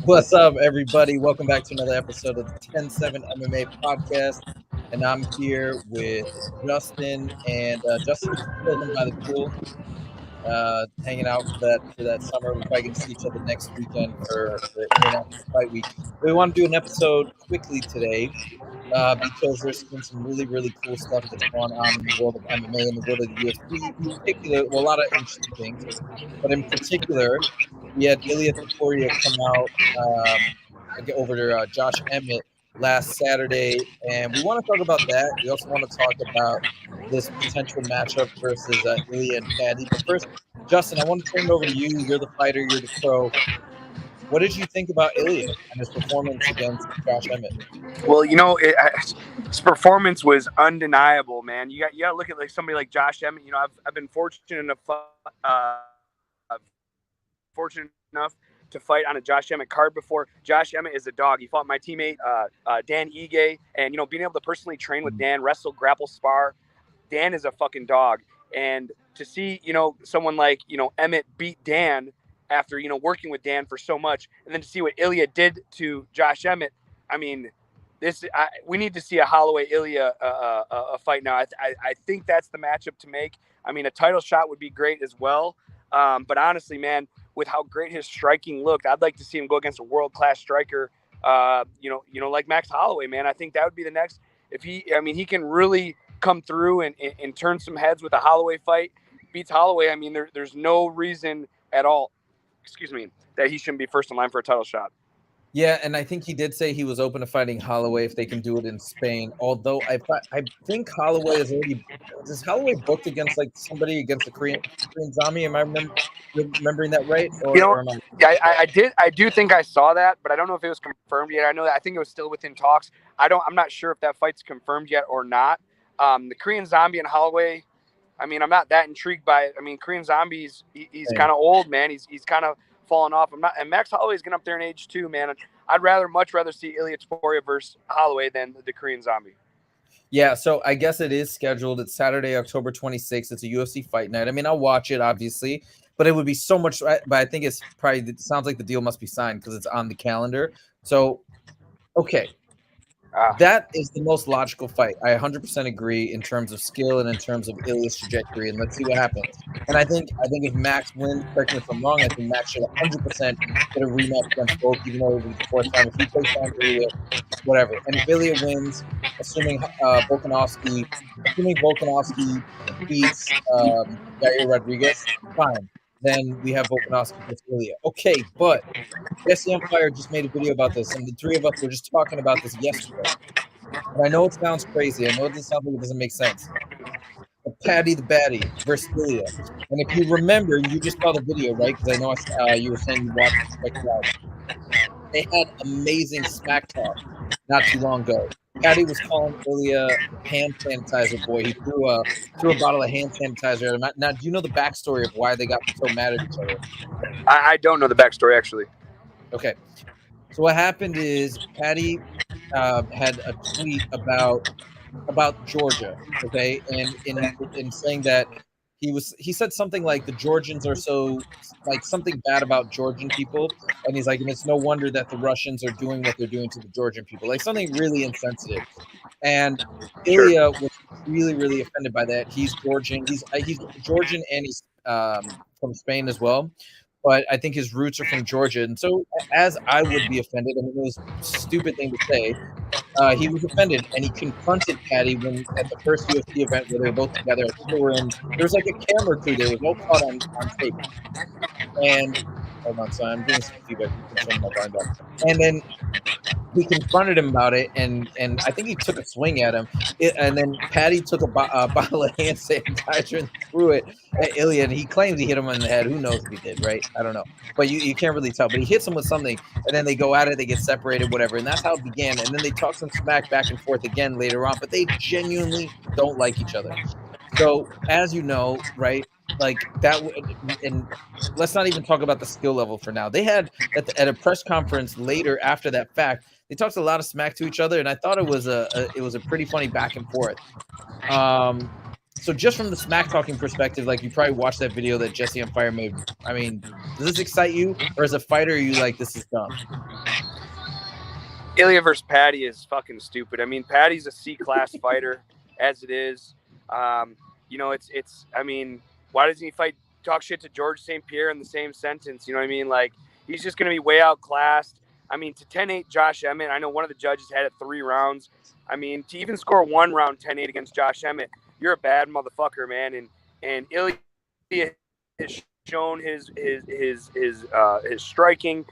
What's up, everybody? Welcome back to another episode of the 10-7 MMA podcast. And I'm here with Justin. And Justin's chilling by the pool, hanging out for that summer. We're probably going to see each other next weekend for International Fight Week. We want to do an episode quickly today because there's been some really, really cool stuff that's going on in the world of MMA and the world of the UFC. In particular, well, a lot of interesting things. But in particular, we had Ilia Topuria come out over to Josh Emmett last Saturday, and we want to talk about that. We also want to talk about this potential matchup versus Ilia and Paddy. But first, Justin, I want to turn it over to you. You're the fighter. You're the pro. What did you think about Ilia and his performance against Josh Emmett? Well, his performance was undeniable, man. You got to look at like somebody like Josh Emmett. I've been fortunate enough to fight on a Josh Emmett card before. Josh Emmett is a dog. He fought my teammate Dan Ige, and being able to personally train with Dan, wrestle, grapple, spar. Dan is a fucking dog, and to see someone like Emmett beat Dan after working with Dan for so much, and then to see what Ilia did to Josh Emmett. I mean, we need to see a Holloway Ilia a fight now. I think that's the matchup to make. I mean, a title shot would be great as well. But honestly, man, with how great his striking looked, I'd like to see him go against a world-class striker. Like Max Holloway, man. I think that would be the next. He can really come through and turn some heads with a Holloway fight. Beats Holloway. I mean, there's no reason at all. That he shouldn't be first in line for a title shot. Yeah, and I think he did say he was open to fighting Holloway if they can do it in Spain. Although I think Holloway is Holloway booked against like somebody against the Korean Zombie? Am I remembering that right? I do think I saw that, but I don't know if it was confirmed yet. I think it was still within talks. I'm not sure if that fight's confirmed yet or not. The Korean Zombie and Holloway. I mean, I'm not that intrigued by it. I mean, Korean Zombie's he's kind of old, man. He's kind of falling off. And Max Holloway's getting up there in age too, man. I'd much rather see Ilia Topuria versus Holloway than the Korean Zombie. Yeah, so I guess it is scheduled. It's Saturday, October 26th. It's a UFC fight night. I mean, I'll watch it, obviously, but it would be so much. But I think it sounds like the deal must be signed because it's on the calendar. So, okay. That is the most logical fight. I 100% agree in terms of skill and in terms of Ilia's trajectory, and let's see what happens. And I think if Max wins, correct me if I'm wrong, I think Max should 100% get a rematch against both, even though it was the fourth time. If he takes down Ilia, whatever. And if Ilia wins, assuming Volkanovski beats Yair Rodriguez, fine. Then we have Volkanovski versus Ilia. Okay, but Jesse Empire just made a video about this, and the three of us were just talking about this yesterday. And I know it sounds crazy. I know it sounds like it doesn't make sense. But Paddy the Baddy versus Ilia. And if you remember, you just saw the video, right? Because I know you were saying you watched it. They had amazing smack talk not too long ago. Paddy was calling Ilia hand sanitizer boy. He threw a bottle of hand sanitizer at him. Now, do you know the backstory of why they got so mad at each other? I don't know the backstory, actually. Okay. So what happened is Paddy had a tweet about Georgia, okay, and in saying that he said something like the Georgians are so like something bad about Georgian people, and he's like, and it's no wonder that the Russians are doing what they're doing to the Georgian people, like something really insensitive. And Ilia was really, really offended by that. He's Georgian. He's Georgian, and he's from Spain as well. But I think his roots are from Georgia. And so, as I would be offended, I mean, it was a stupid thing to say. He was offended, and he confronted Paddy at the first UFC event where they were both together. There was like a camera crew there. It was all caught on tape. And hold on, so I'm doing some feedback. And then he confronted him about it, and I think he took a swing at him. And then Paddy took a bottle of hand sanitizer and threw it at Ilia, and he claims he hit him in the head. Who knows if he did, right? I don't know. But you can't really tell. But he hits him with something, and then they go at it, they get separated, whatever. And that's how it began. And then they talk some smack back and forth again later on, but they genuinely don't like each other. So, as you know, right, like that, and let's not even talk about the skill level for now. They had at a press conference later after that fact, they talked a lot of smack to each other, and I thought it was a pretty funny back and forth. so just from the smack talking perspective, like you probably watched that video that Jesse on Fire made. I mean, does this excite you, or as a fighter, are you like, this is dumb? Ilia versus Paddy is fucking stupid. I mean, Paddy's a C-class fighter as it is. You know, it's. I mean, why doesn't he talk shit to George St. Pierre in the same sentence? You know what I mean? Like, he's just going to be way outclassed. I mean, to 10-8 Josh Emmett, I know one of the judges had it 3 rounds. I mean, to even score 1 round 10-8 against Josh Emmett, you're a bad motherfucker, man. And Ilia has shown his striking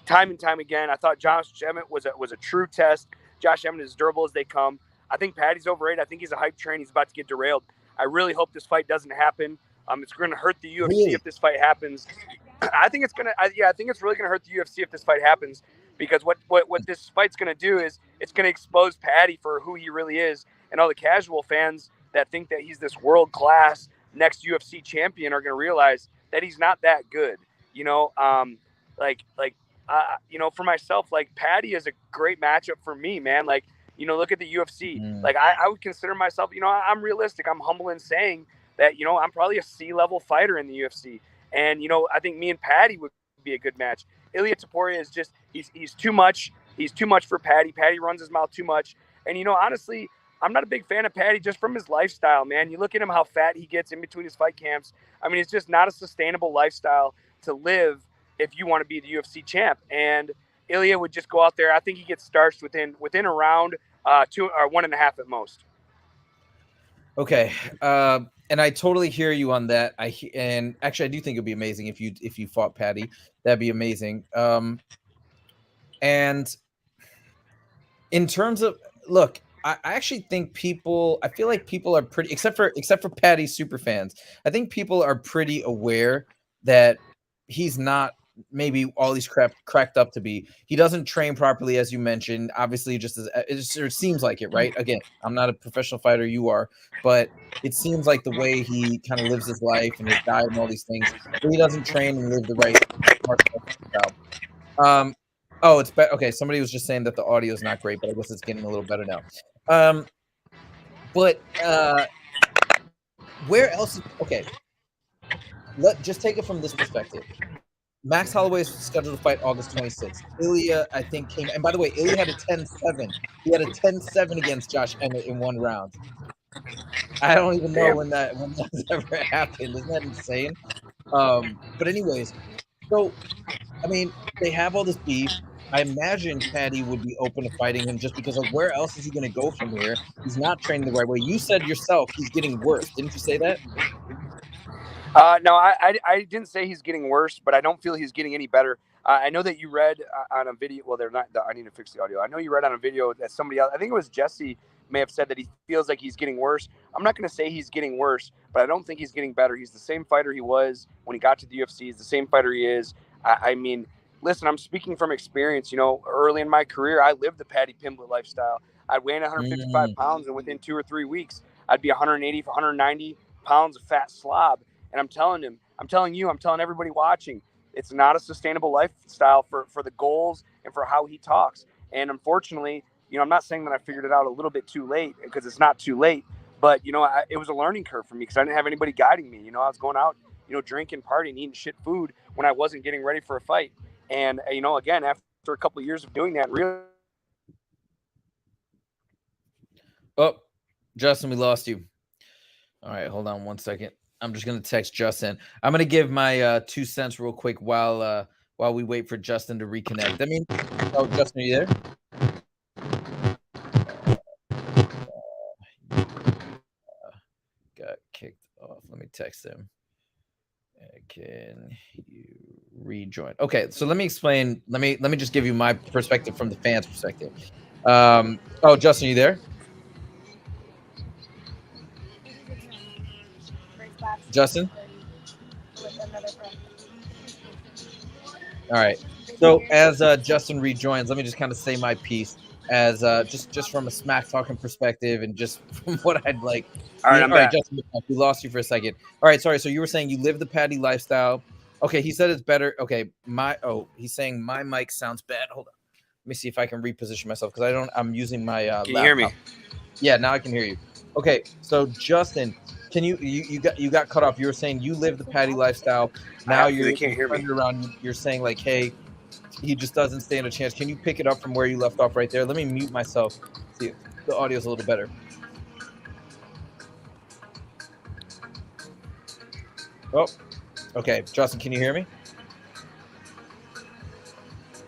time and time again. I thought Josh Emmett was a true test. Josh Emmett is as durable as they come. I think Paddy's overrated. I think he's a hype train. He's about to get derailed. I really hope this fight doesn't happen. It's going to hurt the UFC if this fight happens. I think it's really going to hurt the UFC if this fight happens, because what this fight's going to do is it's going to expose Paddy for who he really is, and all the casual fans that think that he's this world class next UFC champion are going to realize that he's not that good. You know, you know, for myself, like, Paddy is a great matchup for me, man. Like, you know, look at the UFC. Like, I would consider myself, you know, I'm realistic. I'm humble in saying that, you know, I'm probably a C-level fighter in the UFC. And, you know, I think me and Paddy would be a good match. Ilia Topuria is just, he's too much. He's too much for Paddy. Paddy runs his mouth too much. And, you know, honestly, I'm not a big fan of Paddy just from his lifestyle, man. You look at him, how fat he gets in between his fight camps. I mean, it's just not a sustainable lifestyle to live if you want to be the UFC champ. And Ilia would just go out there. I think he gets starched within a round, 2 or 1.5 at most. Okay. And I totally hear you on that. And actually, I do think it'd be amazing if you fought Paddy. That'd be amazing. And in terms of, look, I actually think I feel like people are pretty, except for Paddy super fans, I think people are pretty aware that he's not maybe all he's cracked up to be. He doesn't train properly, as you mentioned. Obviously, it seems like it, right? Again, I'm not a professional fighter, you are, but it seems like the way he kind of lives his life and his diet and all these things, he doesn't train and live the right style. Oh, it's better. Okay, somebody was just saying that the audio is not great, but I guess it's getting a little better now. But where else? Okay, just take it from this perspective. Max Holloway is scheduled to fight August 26th. Ilia, I think, came. And by the way, Ilia had a 10-7. He had a 10-7 against Josh Emmett in 1 round. I don't even know when that's ever happened. Isn't that insane? But anyways, so, I mean, they have all this beef. I imagine Paddy would be open to fighting him just because, like, where else is he going to go from here? He's not training the right way. You said yourself he's getting worse. Didn't you say that? No, I didn't say he's getting worse, but I don't feel he's getting any better. I know that you read on a video. Well, they're not. I need to fix the audio. I know you read on a video that somebody else, I think it was Jesse, may have said that he feels like he's getting worse. I'm not going to say he's getting worse, but I don't think he's getting better. He's the same fighter he was when he got to the UFC. He's the same fighter he is. I mean, listen, I'm speaking from experience. You know, early in my career, I lived the Paddy Pimblett lifestyle. I'd weigh 155 pounds, and within 2 or 3 weeks, I'd be 180 for 190 pounds of fat slob. And I'm telling everybody watching, it's not a sustainable lifestyle for the goals and for how he talks. And unfortunately, you know, I'm not saying that I figured it out a little bit too late, because it's not too late, but, you know, it was a learning curve for me because I didn't have anybody guiding me. You know, I was going out, you know, drinking, partying, eating shit food when I wasn't getting ready for a fight. And, you know, again, after a couple of years of doing that, really. Oh, Justin, we lost you. All right, hold on 1 second. I'm just going to text Justin. I'm going to give my 2 cents real quick while we wait for Justin to reconnect. I mean, oh, Justin, are you there? Got kicked off. Let me text him. Can you rejoin? Okay, so let me explain. Let me just give you my perspective from the fans' perspective. Oh, Justin, are you there? Justin? All right. So as Justin rejoins, let me just kind of say my piece as just from a smack talking perspective and just from what I'd like. All right, I'm back. Justin, we lost you for a second. All right, sorry. So you were saying you live the Paddy lifestyle. Okay, he said it's better. Okay, he's saying my mic sounds bad. Hold on. Let me see if I can reposition myself because I'm using my Can you hear me? Yeah, now I can hear you. Okay, so Justin, Can you got cut off? You were saying you live the Paddy lifestyle. Now They can't you hear me. turned around. You're saying like, hey, he just doesn't stand a chance. Can you pick it up from where you left off right there? Let me mute myself. See if the audio's a little better. Oh, okay. Justin, can you hear me?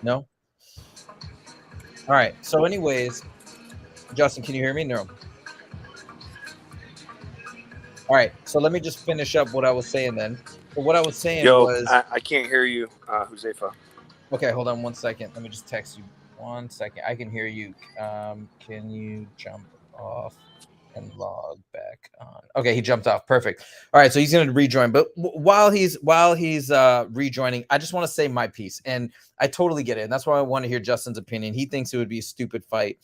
No. All right. So, anyways, Justin, can you hear me? No. All right. So let me just finish up what I was saying then. So what I was saying was, I can't hear you, Josefa. okay, hold on one second. Let me just text you 1 second. I can hear you. Can you jump off and log back on? Okay, he jumped off. Perfect. All right, so he's going to rejoin. But while he's rejoining, I just want to say my piece, and I totally get it. And that's why I want to hear Justin's opinion. He thinks it would be a stupid fight,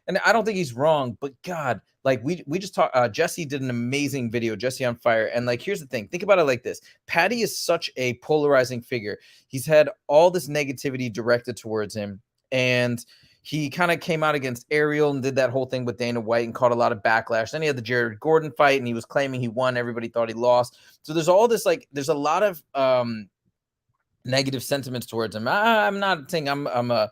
and I don't think he's wrong. But God, like we just talked. Jesse did an amazing video, Jesse on Fire, and like here's the thing. Think about it like this: Paddy is such a polarizing figure. He's had all this negativity directed towards him, and he kind of came out against Ariel and did that whole thing with Dana White and caught a lot of backlash. Then he had the Jared Gordon fight, and he was claiming he won. Everybody thought he lost. So there's all this, like, there's a lot of negative sentiments towards him. I'm not saying I'm a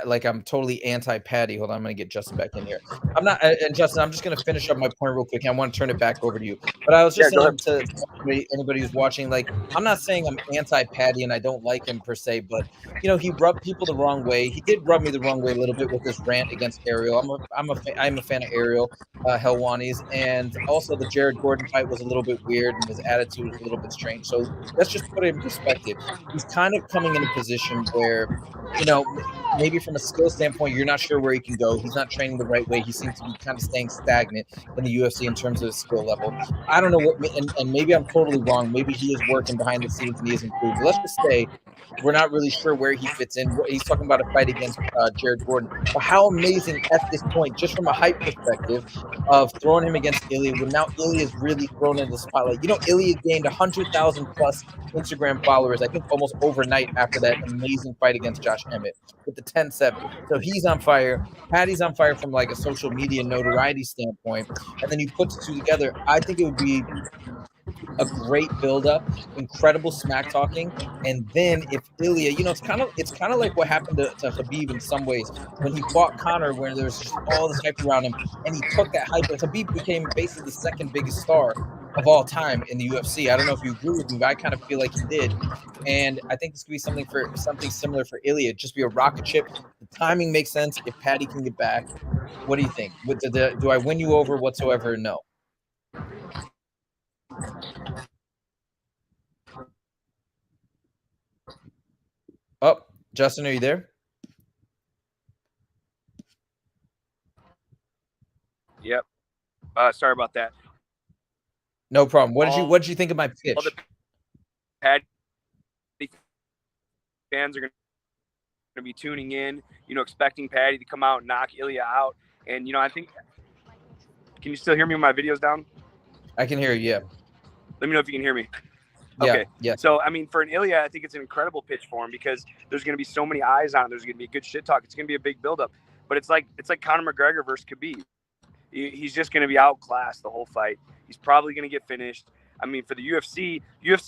like I'm totally anti-Paddy. Hold on, I'm gonna get Justin back in here. I'm not, and Justin, I'm just gonna finish up my point real quick. I want to turn it back over to you. But I was just saying to anybody who's watching, like, I'm not saying I'm anti-Paddy and I don't like him per se, but you know, he rubbed people the wrong way. He did rub me the wrong way a little bit with his rant against Ariel. I'm a fan of Ariel Helwani's, and also the Jared Gordon fight was a little bit weird and his attitude was a little bit strange. So let's just put it in perspective. He's kind of coming in a position where, you know, maybe from a skill standpoint, you're not sure where he can go. He's not training the right way. He seems to be kind of staying stagnant in the UFC in terms of his skill level. I don't know what, and maybe I'm totally wrong. Maybe he is working behind the scenes and he has improved. But let's just say we're not really sure where he fits in. He's talking about a fight against Jared Gordon. But how amazing at this point, just from a hype perspective, of throwing him against Ilia, when now Ilia is really thrown into the spotlight. You know, Ilia gained 100,000 plus Instagram followers, I think almost overnight after that amazing fight against Josh Emmett with the 10-7. So he's on fire. Paddy's on fire from like a social media notoriety standpoint. And then you put the two together. I think it would be a great buildup, incredible smack talking, and then if Ilia, you know, it's kind of like what happened to Khabib in some ways when he fought Conor, where there was just all this hype around him, and he took that hype, and Khabib became basically the second biggest star of all time in the UFC. I don't know if you agree with me, but I kind of feel like he did, and I think this could be something similar for Ilia. Just be a rocket ship. The timing makes sense if Paddy can get back. What do you think? Do I win you over whatsoever? No. Oh, Justin, are you there? Yep. Sorry about that. No problem. What did you think of my pitch? All the Paddy fans are going to be tuning in, you know, expecting Paddy to come out and knock Ilia out. And, you know, I think, can you still hear me when my video's down? I can hear you, yeah. Let me know if you can hear me. Yeah, okay. Yeah. So, I mean, for an Ilia, I think it's an incredible pitch for him because there's going to be so many eyes on it. There's going to be a good shit talk. It's going to be a big buildup. But it's like Conor McGregor versus Khabib. He's just going to be outclassed the whole fight. He's probably going to get finished. I mean, for the UFC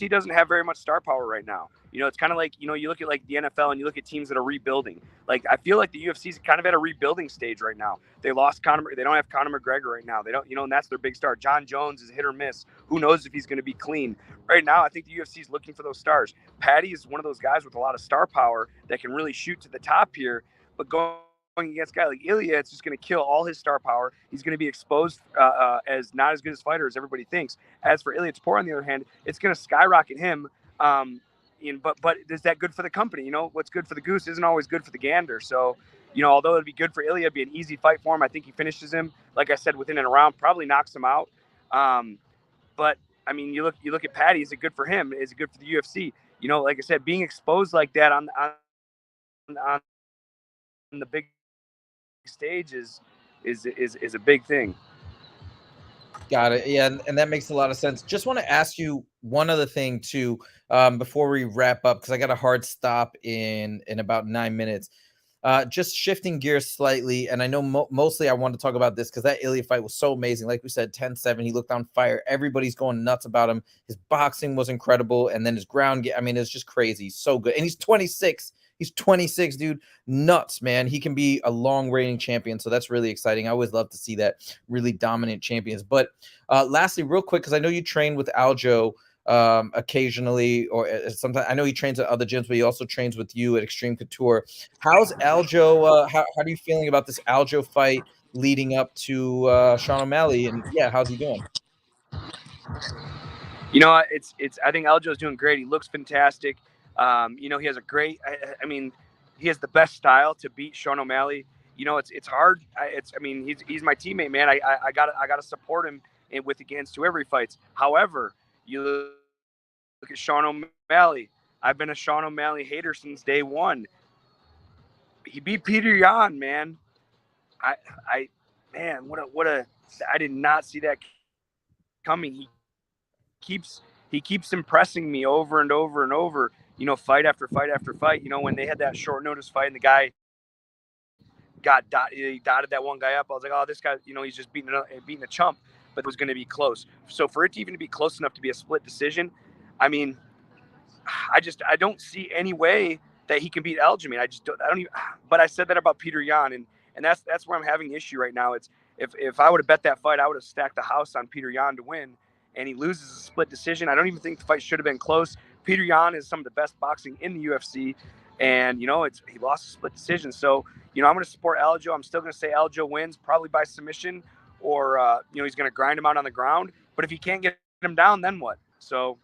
doesn't have very much star power right now. You know, it's kind of like, you know, you look at like the NFL and you look at teams that are rebuilding. Like, I feel like the UFC's kind of at a rebuilding stage right now. They lost Conor. They don't have Conor McGregor right now. They don't, you know, and that's their big star. John Jones is hit or miss. Who knows if he's going to be clean right now? I think the UFC is looking for those stars. Paddy is one of those guys with a lot of star power that can really shoot to the top here, but going against a guy like Ilia, it's just going to kill all his star power. He's going to be exposed as not as good as fighter as everybody thinks. As for Ilia Topuria, on the other hand, it's going to skyrocket him. But is that good for the company? You know, what's good for the goose isn't always good for the gander. So, you know, although it'd be good for Ilia, it'd be an easy fight for him. I think he finishes him, like I said, within a round, probably knocks him out. But I mean, you look at Paddy. Is it good for him? Is it good for the UFC? You know, like I said, being exposed like that on the big stage is a big thing. Got it. Yeah, and that makes a lot of sense. Just want to ask you one other thing too, before we wrap up, because I got a hard stop in about 9 minutes. Just shifting gears slightly, and I know mostly I want to talk about this because that Ilia fight was so amazing. Like we said, 10-7, he looked on fire. Everybody's going nuts about him. His boxing was incredible, and then his ground game, I mean, it's just crazy. He's so good. And he's 26. He's 26, dude. Nuts, man. He can be a long reigning champion, so that's really exciting. I always love to see that really dominant champions. But lastly, real quick, because I know you train with Aljo occasionally, or sometimes. I know he trains at other gyms, but he also trains with you at Extreme Couture. How's Aljo? How are you feeling about this Aljo fight leading up to Sean O'Malley? And yeah, how's he doing? You know, it's. I think Aljo's doing great. He looks fantastic. You know, he has a great. I mean, he has the best style to beat Sean O'Malley. You know, it's hard. I mean, he's my teammate, man. I gotta support him with against whoever he fights. However, you look at Sean O'Malley. I've been a Sean O'Malley hater since day one. He beat Peter Yan, man. Man, what a. I did not see that coming. He keeps impressing me over and over and over. You know, fight after fight after fight. You know, when they had that short notice fight and the guy he dotted that one guy up, I was like, oh, this guy, you know, he's just beating a chump, but it was going to be close. So for it to even be close enough to be a split decision, I mean, I don't see any way that he can beat Aljamain. I don't even. But I said that about Peter Yan, and that's where I'm having the issue right now. It's if I would have bet that fight, I would have stacked the house on Peter Yan to win, and he loses a split decision. I don't even think the fight should have been close. Peter Yan is some of the best boxing in the UFC, and you know he lost a split decision. So you know I'm going to support Aljo. I'm still going to say Aljo wins, probably by submission, or you know he's going to grind him out on the ground. But if he can't get him down, then what? So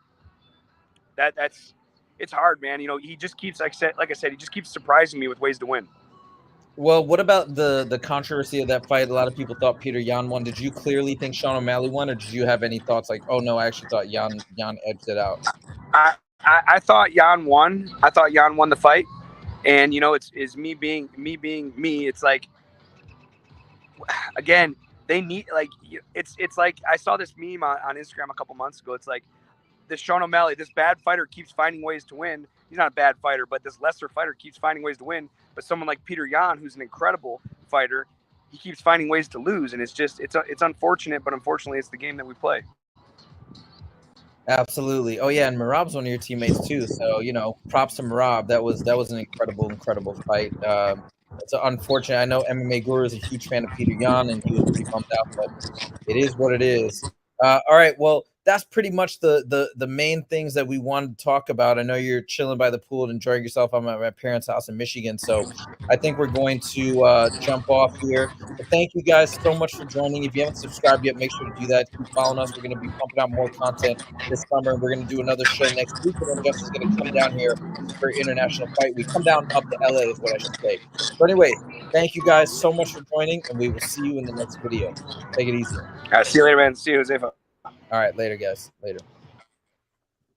that's it's hard, man. You know, he just keeps like I said, he just keeps surprising me with ways to win. Well, what about the controversy of that fight? A lot of people thought Peter Yan won. Did you clearly think Sean O'Malley won, or did you have any thoughts like, oh no, I actually thought Yan edged it out? I thought Yan won. I thought Yan won the fight, and you know, it's me being me. It's like, again, they need like it's like I saw this meme on Instagram a couple months ago. It's like this Sean O'Malley, this bad fighter keeps finding ways to win. He's not a bad fighter, but this lesser fighter keeps finding ways to win. But someone like Peter Yan, who's an incredible fighter, he keeps finding ways to lose, and it's unfortunate, but unfortunately, it's the game that we play. Absolutely. Oh yeah, and Marab's one of your teammates too. So you know, props to Marab. That was an incredible fight. It's unfortunate. I know MMA Guru is a huge fan of Peter Yan, and he was pretty bummed out, but it is what it is. All right. Well, that's pretty much the main things that we wanted to talk about. I know you're chilling by the pool and enjoying yourself. I'm at my parents' house in Michigan, so I think we're going to jump off here. But thank you guys so much for joining. If you haven't subscribed yet, make sure to do that. Keep following us. We're going to be pumping out more content this summer. We're going to do another show next week, and then Justin's going to come down here for International Fight Week. Come down up to LA is what I should say. So anyway, thank you guys so much for joining, and we will see you in the next video. Take it easy. See you later, man. See you, Josefa. All right, later, guys. Later.